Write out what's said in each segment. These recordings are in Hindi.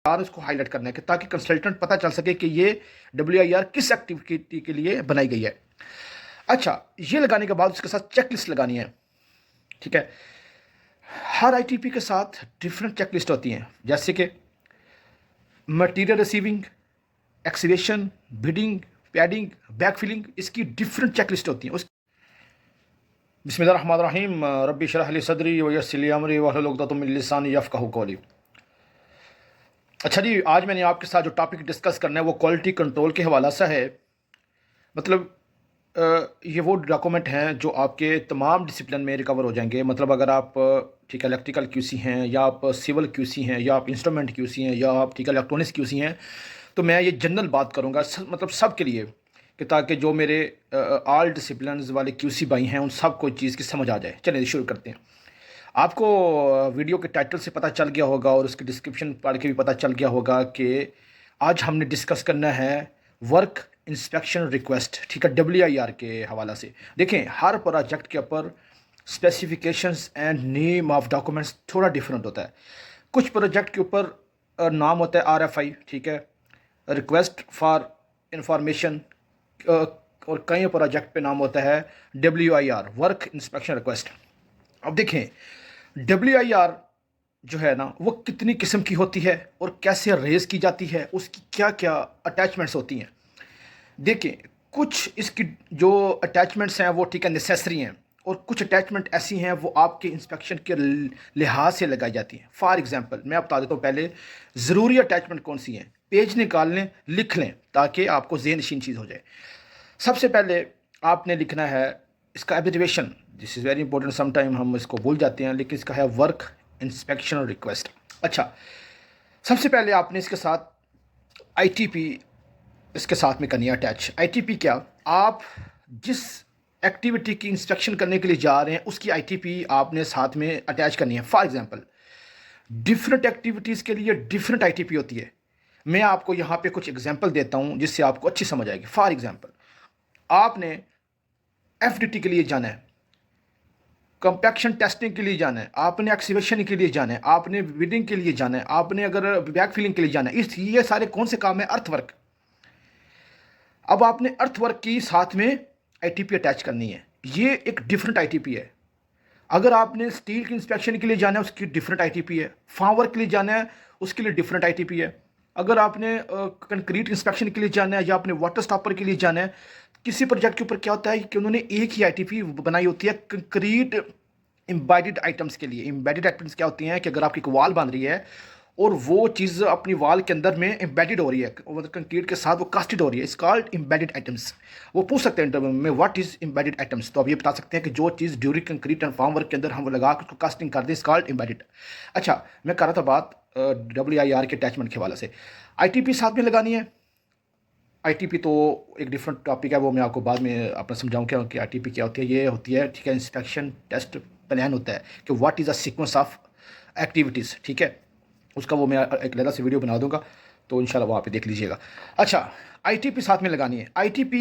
आर इसको हाईलाइट करना है कि ताकि कंसल्टेंट पता चल सके कि ये WIR किस एक्टिविटी के लिए बनाई गई है। अच्छा, ये लगाने के बाद उसके साथ चेकलिस्ट लगानी है। ठीक है, हर ITP के साथ डिफरेंट चेकलिस्ट होती हैं, जैसे कि material receiving, excavation, bedding, padding, backfilling, इसकी डिफरेंट चेकलिस्ट होती हैं। उस बिस्मिल्लाहिर्रहमानिर्रहीम, रब्बी इश्रह ली सदरी व यस्सिर ली अमरी वहलुल उक़दतम मिन लिसानी यफ़क़हू क़ौली। अच्छा जी, आज मैंने आपके साथ जो टॉपिक डिस्कस करना है वो क्वालिटी कंट्रोल के हवाला से है। मतलब ये वो डॉक्यूमेंट हैं जो आपके तमाम डिसिप्लिन में रिकवर हो जाएंगे। मतलब अगर आप ठीक है इलेक्ट्रिकल QC हैं, या आप सिविल QC हैं, या आप इंस्ट्रूमेंट QC हैं, या आप ठीक है इलेक्ट्रॉनिक्स QC हैं, तो मैं ये जनरल बात करूँगा मतलब सब के लिए, कि ताकि जो मेरे ऑल डिसिप्लिन वाले QC भाई हैं उन सब को चीज़ की समझ आ जाए। चलिए शुरू करते हैं। आपको वीडियो के टाइटल से पता चल गया होगा और उसकी डिस्क्रिप्शन पढ़ के भी पता चल गया होगा कि आज हमने डिस्कस करना है वर्क इंस्पेक्शन रिक्वेस्ट। ठीक है, WIR के हवाला से। देखें, हर प्रोजेक्ट के ऊपर specifications and name of documents थोड़ा डिफरेंट होता है। कुछ प्रोजेक्ट के ऊपर नाम होता है RFI, ठीक है, रिक्वेस्ट फॉर इंफॉर्मेशन, और कई प्रोजेक्ट पे नाम होता है WIR, वर्क इंस्पेक्शन रिक्वेस्ट। अब देखें, WIR जो है ना वो कितनी किस्म की होती है और कैसे रेज की जाती है, उसकी क्या क्या अटैचमेंट्स होती हैं। देखिए, कुछ इसकी जो अटैचमेंट्स हैं वो ठीक है नेसेसरी हैं, और कुछ अटैचमेंट ऐसी हैं वो आपके इंस्पेक्शन के लिहाज से लगाई जाती हैं। फॉर एग्जांपल मैं बता देता हूँ पहले ज़रूरी अटैचमेंट कौन सी हैं। पेज निकाल लें, लिख लें, ताकि आपको ज़हन नशीन चीज़ हो जाए। सबसे पहले आपने लिखना है इसका abbreviation. This is very important, some time हम इसको भूल जाते हैं, लेकिन इसका है वर्क इंस्पेक्शन रिक्वेस्ट। अच्छा, सबसे पहले आपने इसके साथ ITP इसके साथ में करनी है अटैच। ITP क्या, आप जिस एक्टिविटी की इंस्पेक्शन करने के लिए जा रहे हैं उसकी ITP आपने साथ में अटैच करनी है। फॉर एग्जांपल, डिफरेंट एक्टिविटीज़ के लिए डिफरेंट ITP होती है। मैं आपको यहाँ पे कुछ एग्जांपल देता हूँ जिससे आपको अच्छी समझ आएगी। फॉर एग्जांपल, आपने FDT के लिए जाना है, कंपैक्शन टेस्टिंग के लिए जाना है, आपने एक्सीवेशन के लिए जाना है, आपने बिडिंग के लिए जाना है, आपने अगर बैक फिलिंग के लिए जाना है। ये सारे कौन से काम है? अर्थवर्क। अब आपने अर्थवर्क की साथ में ITP अटैच करनी है। ये एक डिफरेंट ITP है। अगर आपने स्टील की इंस्पेक्शन के लिए जाना है उसकी डिफरेंट ITP है। फार्म वर्क के लिए जाना है उसके लिए डिफरेंट ITP है। अगर आपने कंक्रीट इंस्पेक्शन के लिए जाना है, या आपने वाटर स्टॉपर के लिए जाना है, किसी प्रोजेक्ट के ऊपर क्या होता है कि उन्होंने एक ही ITP बनाई होती है कंक्रीट एम्बेडेड आइटम्स के लिए। एम्बेडेड आइटम्स क्या होती हैं कि अगर आपकी एक वाल बन रही है और वो चीज़ अपनी वाल के अंदर में एम्बेडेड हो रही है, मतलब कंक्रीट के साथ वो कास्टेड हो रही है, इट्स कॉल्ड एम्बेडेड आइटम्स। वो पूछ सकते हैं इंटरव्यू में व्हाट इज एम्बेडेड आइटम्स, तो आप ये बता सकते हैं कि जो चीज़ during concrete and formwork के अंदर हम लगा के उसको कास्टिंग कर दें, इट्स कॉल्ड एम्बेडेड। अच्छा, मैं कर रहा था बात WIR के अटैचमेंट के हवाले से। ITP साथ में लगानी है। ITP तो एक डिफरेंट टॉपिक है, वो मैं आपको बाद में अपना समझाऊँ कि ITP क्या होती है। ये होती है, ठीक है, इंस्पेक्शन टेस्ट प्लान होता है कि what is a sequence of activities. ठीक है, उसका वो मैं एक अलग से वीडियो बना दूंगा, तो इंशाल्लाह वहाँ पे देख लीजिएगा। अच्छा, ITP साथ में लगानी है। ITP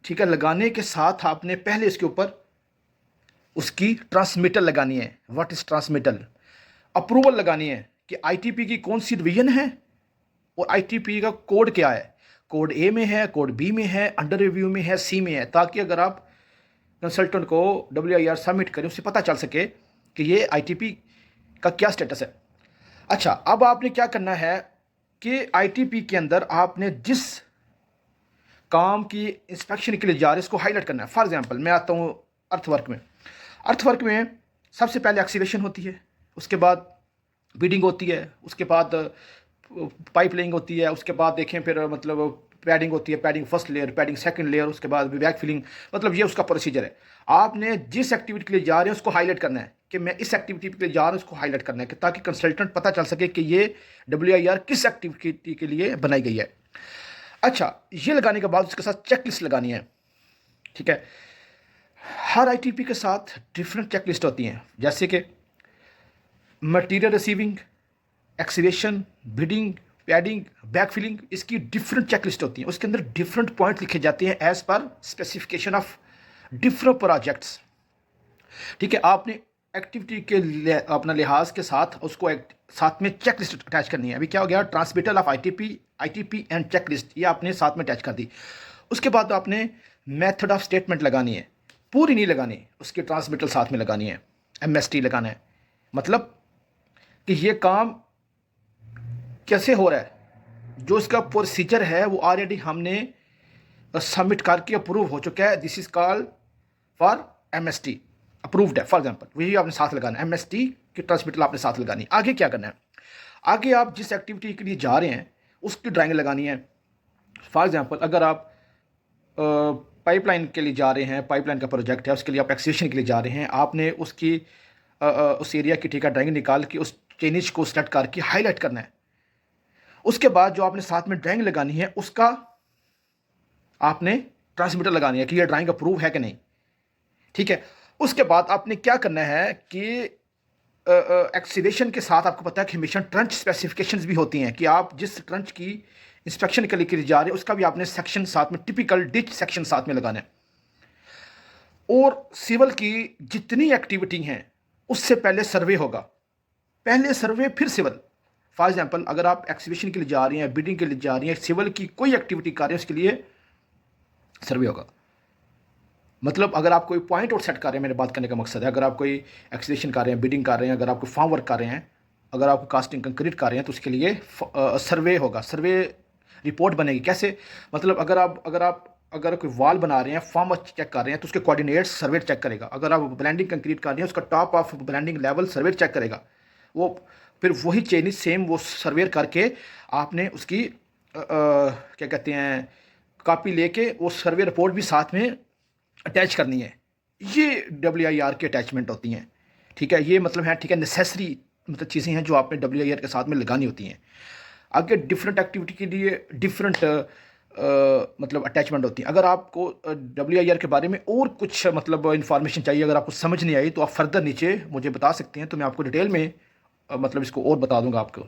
ठीक है, लगाने के साथ आपने पहले इसके ऊपर उसकी ट्रांसमीटर लगानी है। What is transmitter? अप्रूवल लगानी है कि ITP की कौन सी डिवीजन है और ITP का कोड क्या है। कोड A में है, कोड B में है, अंडर रिव्यू में है, C में है, ताकि अगर आप कंसल्टेंट को WIR सबमिट करें उससे पता चल सके कि ये ITP का क्या स्टेटस है। अच्छा, अब आपने क्या करना है कि ITP के अंदर आपने जिस काम की इंस्पेक्शन के लिए जा रहे हैं इसको हाईलाइट करना है। फॉर एग्जांपल मैं आता हूँ अर्थवर्क में। अर्थवर्क में सबसे पहले एक्सीवेशन होती है, उसके बाद बीडिंग होती है, उसके बाद पाइप लेइंग होती है, उसके बाद देखें फिर मतलब पैडिंग होती है, padding first layer, padding second layer, उसके बाद बैक फिलिंग। मतलब ये उसका प्रोसीजर है। आपने जिस एक्टिविटी के लिए जा रहे हैं उसको हाईलाइट करना है कि मैं इस एक्टिविटी के लिए जा रहा हूँ, उसको हाईलाइट करना है कि ताकि कंसल्टेंट पता चल सके कि ये WIR किस एक्टिविटी के लिए बनाई गई है। अच्छा, ये लगाने के बाद उसके साथ चेकलिस्ट लगानी है। ठीक है, हर ITP के साथ डिफरेंट चेकलिस्ट होती हैं, जैसे कि material receiving, excavation, bedding, padding, back filling, इसकी डिफरेंट चेकलिस्ट होती हैं। उसके अंदर डिफरेंट पॉइंट लिखे जाते हैं as per specification of different projects. ठीक है, आपने एक्टिविटी के अपना लिहाज के साथ उसको साथ में चेक लिस्ट अटैच करनी है। अभी क्या हो गया, transmittal of ITP and checklist, ये आपने साथ में अटैच कर दी। उसके बाद आपने मेथड ऑफ स्टेटमेंट लगानी है, पूरी नहीं लगानी, उसकी ट्रांसमिटल साथ में लगानी है, एमएसटी लगाना है। मतलब कि ये काम कैसे हो रहा है, जो इसका प्रोसीजर है वो ऑलरेडी हमने सबमिट करके अप्रूव हो चुका है। This is called for MST, approved है। फॉर एग्जांपल वही आपने साथ लगाना है, एमएसटी की ट्रांसमिटल आपने साथ लगानी। आगे क्या करना है, आगे आप जिस एक्टिविटी के लिए जा रहे हैं उसकी ड्राइंग लगानी है। फॉर एग्जांपल अगर आप पाइपलाइन के लिए जा रहे हैं, पाइपलाइन का प्रोजेक्ट है, उसके लिए आप एक्सकेवेशन के लिए जा रहे हैं, आपने उसकी उस एरिया की ठीक है ड्राइंग निकाल के उस चेनिज को सेलेक्ट करके हाईलाइट करना है। उसके बाद जो आपने साथ में ड्राइंग लगानी है उसका आपने ट्रांसमिटर लगानी है कि ये ड्राइंग अप्रूव है कि नहीं, ठीक है। उसके बाद आपने क्या करना है कि एक्सकेवेशन के साथ आपको पता है कि हमेशा ट्रंच स्पेसिफिकेशंस भी होती हैं कि आप जिस ट्रंच की इंस्पेक्शन के लिए जा रहे हैं उसका भी आपने सेक्शन साथ में, टिपिकल डिच सेक्शन साथ में लगाना है। और सिविल की जितनी एक्टिविटी हैं उससे पहले सर्वे होगा, पहले सर्वे फिर सिविल। फॉर एग्जांपल अगर आप एक्सकेवेशन के लिए जा रही हैं, बिल्डिंग के लिए जा रही हैं, सिविल की कोई एक्टिविटी कर रहे हैं उसके लिए सर्वे होगा। मतलब अगर आप कोई पॉइंट और सेट कर रहे हैं, मेरे बात करने का मकसद है, अगर आप कोई एक्सकेवेशन कर रहे हैं, बिल्डिंग कर रहे हैं, अगर आप कोई फार्म वर्क कर रहे हैं, अगर आप कास्टिंग कंक्रीट कर रहे हैं तो उसके लिए सर्वे होगा, सर्वे रिपोर्ट बनेगी। कैसे, मतलब अगर कोई वॉल बना रहे हैं, फॉर्म चेक कर रहे हैं तो उसके कोऑर्डिनेट्स सर्वे चेक करेगा। अगर आप ब्लेंडिंग कंक्रीट कर रहे हैं उसका top of blending level survey check करेगा। वो फिर वही चेनिज सेम वो सर्वे करके आपने उसकी क्या कहते हैं कॉपी लेके वो सर्वे रिपोर्ट भी साथ में अटैच करनी है। ये WIR की अटैचमेंट होती हैं, ठीक है। ये मतलब है, ठीक है, नेसेसरी मतलब चीज़ें हैं जो आपने WIR के साथ में लगानी होती हैं। आगे डिफरेंट एक्टिविटी के लिए डिफरेंट मतलब अटैचमेंट होती है। अगर आपको WIR के बारे में और कुछ मतलब इन्फॉर्मेशन चाहिए, अगर आपको समझ नहीं आई तो आप फर्दर नीचे मुझे बता सकते हैं, तो मैं आपको डिटेल में मतलब इसको और बता दूंगा आपको।